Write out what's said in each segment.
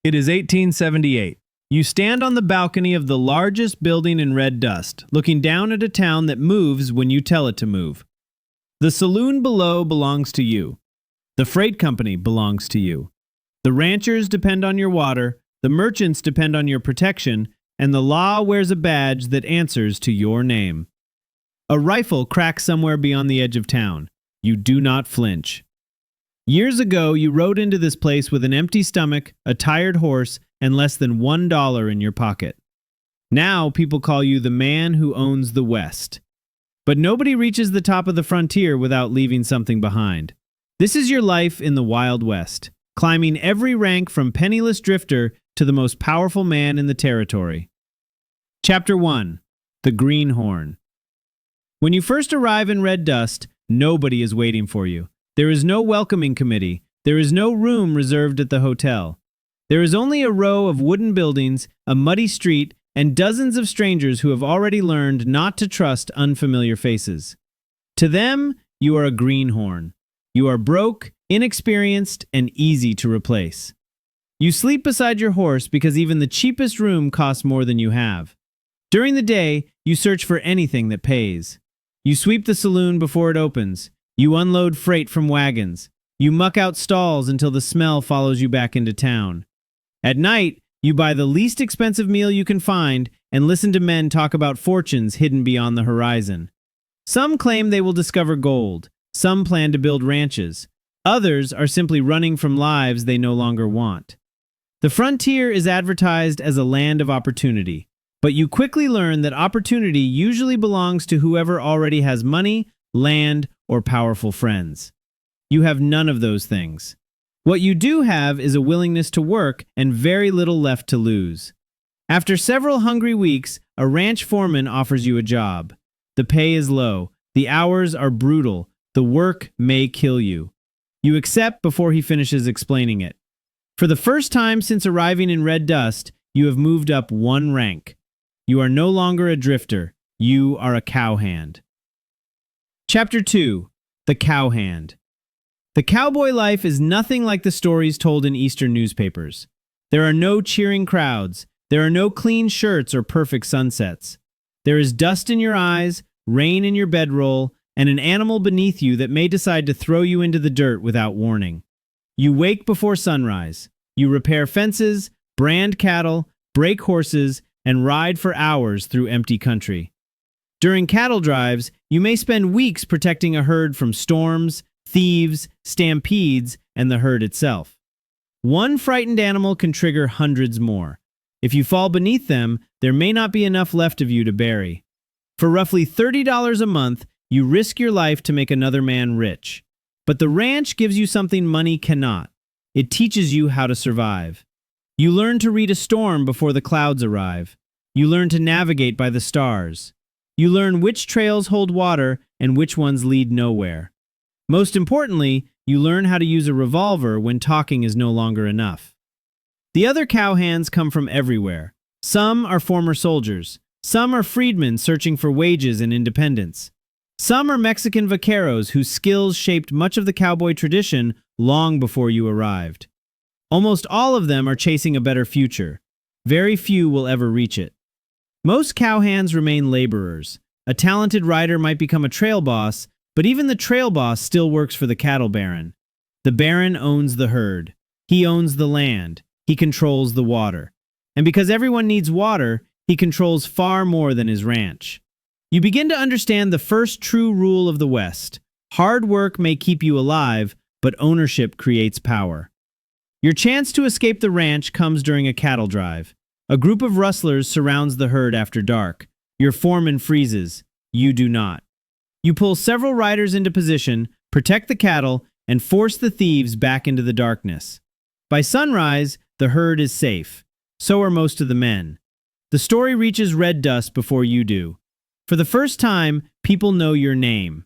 It is 1878. You stand on the balcony of the largest building in red dust, looking down at a town that moves when you tell it to move. The saloon below belongs to you. The freight company belongs to you. The ranchers depend on your water, the merchants depend on your protection, and the law wears a badge that answers to your name. A rifle cracks somewhere beyond the edge of town. You do not flinch. Years ago, you rode into this place with an empty stomach, a tired horse, and less than $1 in your pocket. Now, people call you the man who owns the West. But nobody reaches the top of the frontier without leaving something behind. This is your life in the Wild West, climbing every rank from penniless drifter to the most powerful man in the territory. Chapter 1. The Greenhorn. When you first arrive in red dust, nobody is waiting for you. There is no welcoming committee. There is no room reserved at the hotel. There is only a row of wooden buildings, a muddy street, and dozens of strangers who have already learned not to trust unfamiliar faces. To them, you are a greenhorn. You are broke, inexperienced, and easy to replace. You sleep beside your horse because even the cheapest room costs more than you have. During the day, you search for anything that pays. You sweep the saloon before it opens. You unload freight from wagons. You muck out stalls until the smell follows you back into town. At night, you buy the least expensive meal you can find and listen to men talk about fortunes hidden beyond the horizon. Some claim they will discover gold. Some plan to build ranches. Others are simply running from lives they no longer want. The frontier is advertised as a land of opportunity, but you quickly learn that opportunity usually belongs to whoever already has money, land, or powerful friends. You have none of those things. What you do have is a willingness to work and very little left to lose. After several hungry weeks, a ranch foreman offers you a job. The pay is low, the hours are brutal, the work may kill you. You accept before he finishes explaining it. For the first time since arriving in red dust, you have moved up one rank. You are no longer a drifter, you are a cowhand. Chapter 2. The Cowhand. The cowboy life is nothing like the stories told in Eastern newspapers. There are no cheering crowds. There are no clean shirts or perfect sunsets. There is dust in your eyes, rain in your bedroll, and an animal beneath you that may decide to throw you into the dirt without warning. You wake before sunrise. You repair fences, brand cattle, break horses, and ride for hours through empty country. During cattle drives, you may spend weeks protecting a herd from storms, thieves, stampedes, and the herd itself. One frightened animal can trigger hundreds more. If you fall beneath them, there may not be enough left of you to bury. For roughly $30 a month, you risk your life to make another man rich. But the ranch gives you something money cannot. It teaches you how to survive. You learn to read a storm before the clouds arrive. You learn to navigate by the stars. You learn which trails hold water and which ones lead nowhere. Most importantly, you learn how to use a revolver when talking is no longer enough. The other cowhands come from everywhere. Some are former soldiers. Some are freedmen searching for wages and independence. Some are Mexican vaqueros whose skills shaped much of the cowboy tradition long before you arrived. Almost all of them are chasing a better future. Very few will ever reach it. Most cowhands remain laborers. A talented rider might become a trail boss, but even the trail boss still works for the cattle baron. The baron owns the herd. He owns the land. He controls the water. And because everyone needs water, he controls far more than his ranch. You begin to understand the first true rule of the West. Hard work may keep you alive, but ownership creates power. Your chance to escape the ranch comes during a cattle drive. A group of rustlers surrounds the herd after dark. Your foreman freezes. You do not. You pull several riders into position, protect the cattle, and force the thieves back into the darkness. By sunrise, the herd is safe. So are most of the men. The story reaches red dust before you do. For the first time, people know your name.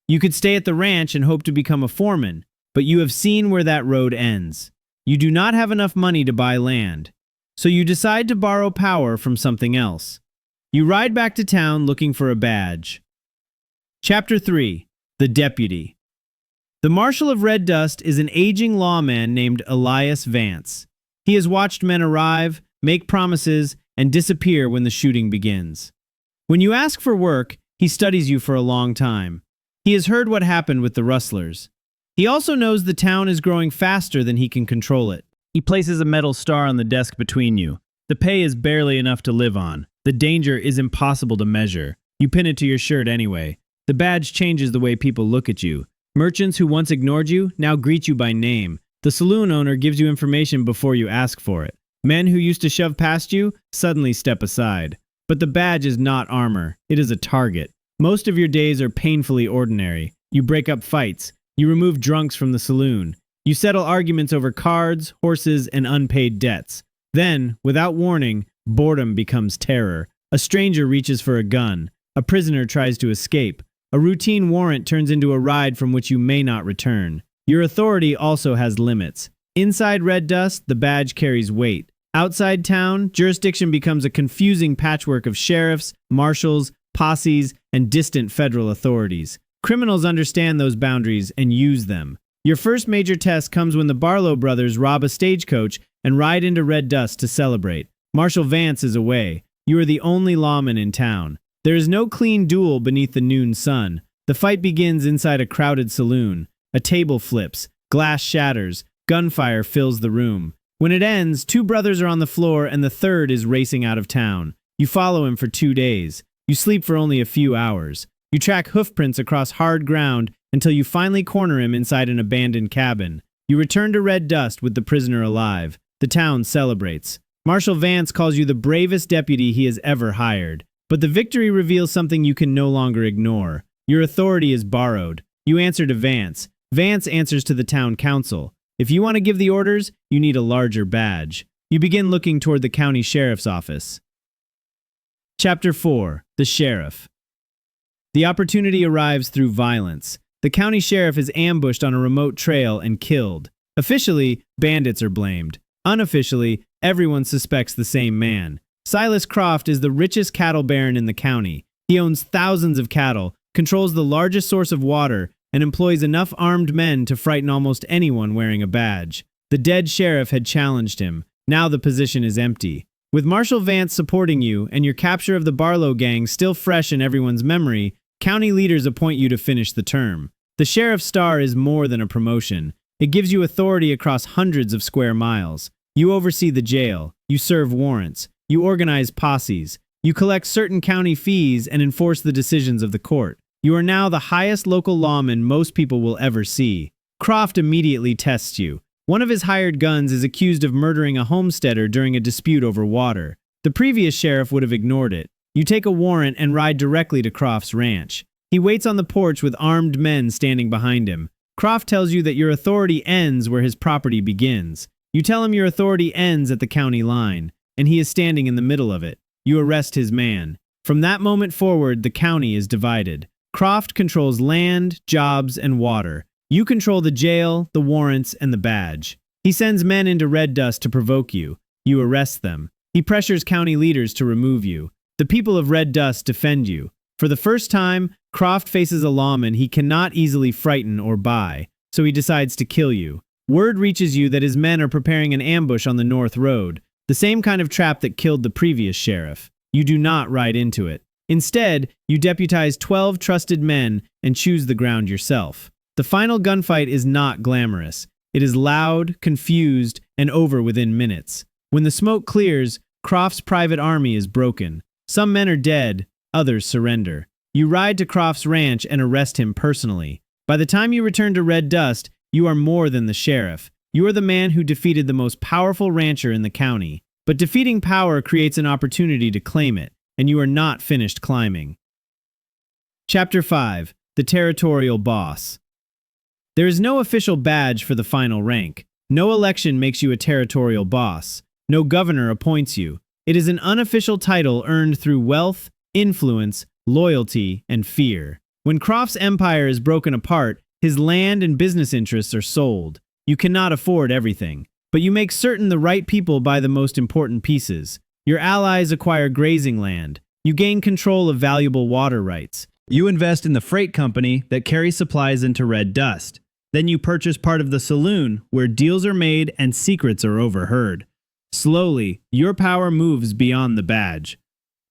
You could stay at the ranch and hope to become a foreman, but you have seen where that road ends. You do not have enough money to buy land. So you decide to borrow power from something else. You ride back to town looking for a badge. Chapter 3. The Deputy. The Marshal of Red Dust is an aging lawman named Elias Vance. He has watched men arrive, make promises, and disappear when the shooting begins. When you ask for work, he studies you for a long time. He has heard what happened with the rustlers. He also knows the town is growing faster than he can control it. He places a metal star on the desk between you. The pay is barely enough to live on. The danger is impossible to measure. You pin it to your shirt anyway. The badge changes the way people look at you. Merchants who once ignored you now greet you by name. The saloon owner gives you information before you ask for it. Men who used to shove past you suddenly step aside. But the badge is not armor. It is a target. Most of your days are painfully ordinary. You break up fights. You remove drunks from the saloon. You settle arguments over cards, horses, and unpaid debts. Then, without warning, boredom becomes terror. A stranger reaches for a gun. A prisoner tries to escape. A routine warrant turns into a ride from which you may not return. Your authority also has limits. Inside Red Dust, the badge carries weight. Outside town, jurisdiction becomes a confusing patchwork of sheriffs, marshals, posses, and distant federal authorities. Criminals understand those boundaries and use them. Your first major test comes when the Barlow brothers rob a stagecoach and ride into Red Dust to celebrate. Marshal Vance is away. You are the only lawman in town. There is no clean duel beneath the noon sun. The fight begins inside a crowded saloon. A table flips. Glass shatters. Gunfire fills the room. When it ends, two brothers are on the floor and the third is racing out of town. You follow him for 2 days. You sleep for only a few hours. You track hoofprints across hard ground until you finally corner him inside an abandoned cabin. You return to Red Dust with the prisoner alive. The town celebrates. Marshal Vance calls you the bravest deputy he has ever hired. But the victory reveals something you can no longer ignore. Your authority is borrowed. You answer to Vance. Vance answers to the town council. If you want to give the orders, you need a larger badge. You begin looking toward the county sheriff's office. Chapter 4. The Sheriff. The opportunity arrives through violence. The county sheriff is ambushed on a remote trail and killed. Officially, bandits are blamed. Unofficially, everyone suspects the same man. Silas Croft is the richest cattle baron in the county. He owns thousands of cattle, controls the largest source of water, and employs enough armed men to frighten almost anyone wearing a badge. The dead sheriff had challenged him. Now the position is empty. With Marshal Vance supporting you and your capture of the Barlow gang still fresh in everyone's memory, county leaders appoint you to finish the term. The sheriff's star is more than a promotion. It gives you authority across hundreds of square miles. You oversee the jail. You serve warrants. You organize posses. You collect certain county fees and enforce the decisions of the court. You are now the highest local lawman most people will ever see. Croft immediately tests you. One of his hired guns is accused of murdering a homesteader during a dispute over water. The previous sheriff would have ignored it. You take a warrant and ride directly to Croft's ranch. He waits on the porch with armed men standing behind him. Croft tells you that your authority ends where his property begins. You tell him your authority ends at the county line, and he is standing in the middle of it. You arrest his man. From that moment forward, the county is divided. Croft controls land, jobs, and water. You control the jail, the warrants, and the badge. He sends men into Red Dust to provoke you. You arrest them. He pressures county leaders to remove you. The people of Red Dust defend you. For the first time, Croft faces a lawman he cannot easily frighten or buy, so he decides to kill you. Word reaches you that his men are preparing an ambush on the North Road, the same kind of trap that killed the previous sheriff. You do not ride into it. Instead, you deputize 12 trusted men and choose the ground yourself. The final gunfight is not glamorous. It is loud, confused, and over within minutes. When the smoke clears, Croft's private army is broken. Some men are dead, others surrender. You ride to Croft's ranch and arrest him personally. By the time you return to Red Dust, you are more than the sheriff. You are the man who defeated the most powerful rancher in the county. But defeating power creates an opportunity to claim it, and you are not finished climbing. Chapter 5. The Territorial Boss. There is no official badge for the final rank. No election makes you a territorial boss. No governor appoints you. It is an unofficial title earned through wealth, influence, loyalty, and fear. When Croft's empire is broken apart, his land and business interests are sold. You cannot afford everything, but you make certain the right people buy the most important pieces. Your allies acquire grazing land. You gain control of valuable water rights. You invest in the freight company that carries supplies into Red Dust. Then you purchase part of the saloon where deals are made and secrets are overheard. Slowly, your power moves beyond the badge.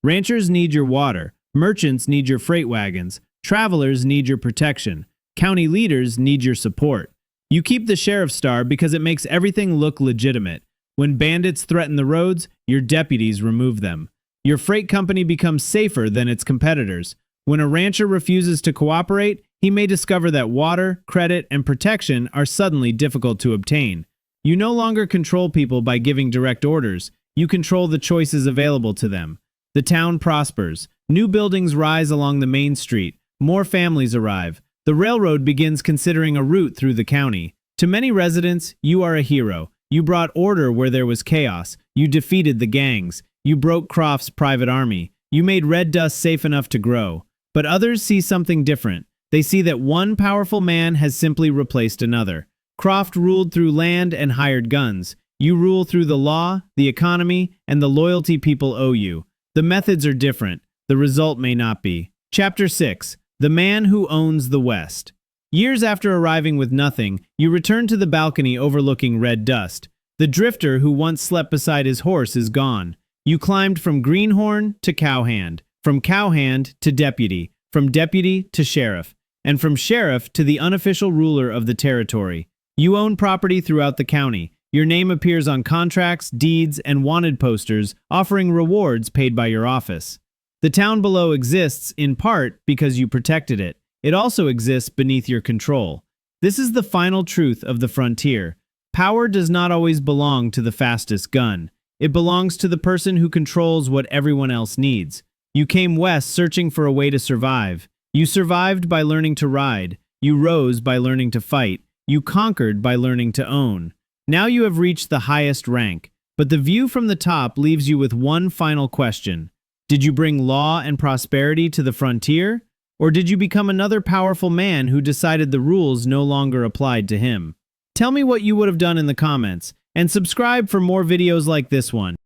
Ranchers need your water, merchants need your freight wagons, travelers need your protection, county leaders need your support. You keep the sheriff's star because it makes everything look legitimate. When bandits threaten the roads, your deputies remove them. Your freight company becomes safer than its competitors. When a rancher refuses to cooperate, he may discover that water, credit, and protection are suddenly difficult to obtain. You no longer control people by giving direct orders. You control the choices available to them. The town prospers. New buildings rise along the main street. More families arrive. The railroad begins considering a route through the county. To many residents, you are a hero. You brought order where there was chaos. You defeated the gangs. You broke Croft's private army. You made red dust safe enough to grow. But others see something different. They see that one powerful man has simply replaced another. Croft ruled through land and hired guns. You rule through the law, the economy, and the loyalty people owe you. The methods are different. The result may not be. Chapter 6. The Man Who Owns the West. Years after arriving with nothing, you return to the balcony overlooking red dust. The drifter who once slept beside his horse is gone. You climbed from greenhorn to cowhand, from cowhand to deputy, from deputy to sheriff, and from sheriff to the unofficial ruler of the territory. You own property throughout the county. Your name appears on contracts, deeds, and wanted posters, offering rewards paid by your office. The town below exists, in part, because you protected it. It also exists beneath your control. This is the final truth of the frontier. Power does not always belong to the fastest gun. It belongs to the person who controls what everyone else needs. You came west searching for a way to survive. You survived by learning to ride. You rose by learning to fight. You conquered by learning to own. Now you have reached the highest rank, but the view from the top leaves you with one final question. Did you bring law and prosperity to the frontier? Or did you become another powerful man who decided the rules no longer applied to him? Tell me what you would have done in the comments, and subscribe for more videos like this one.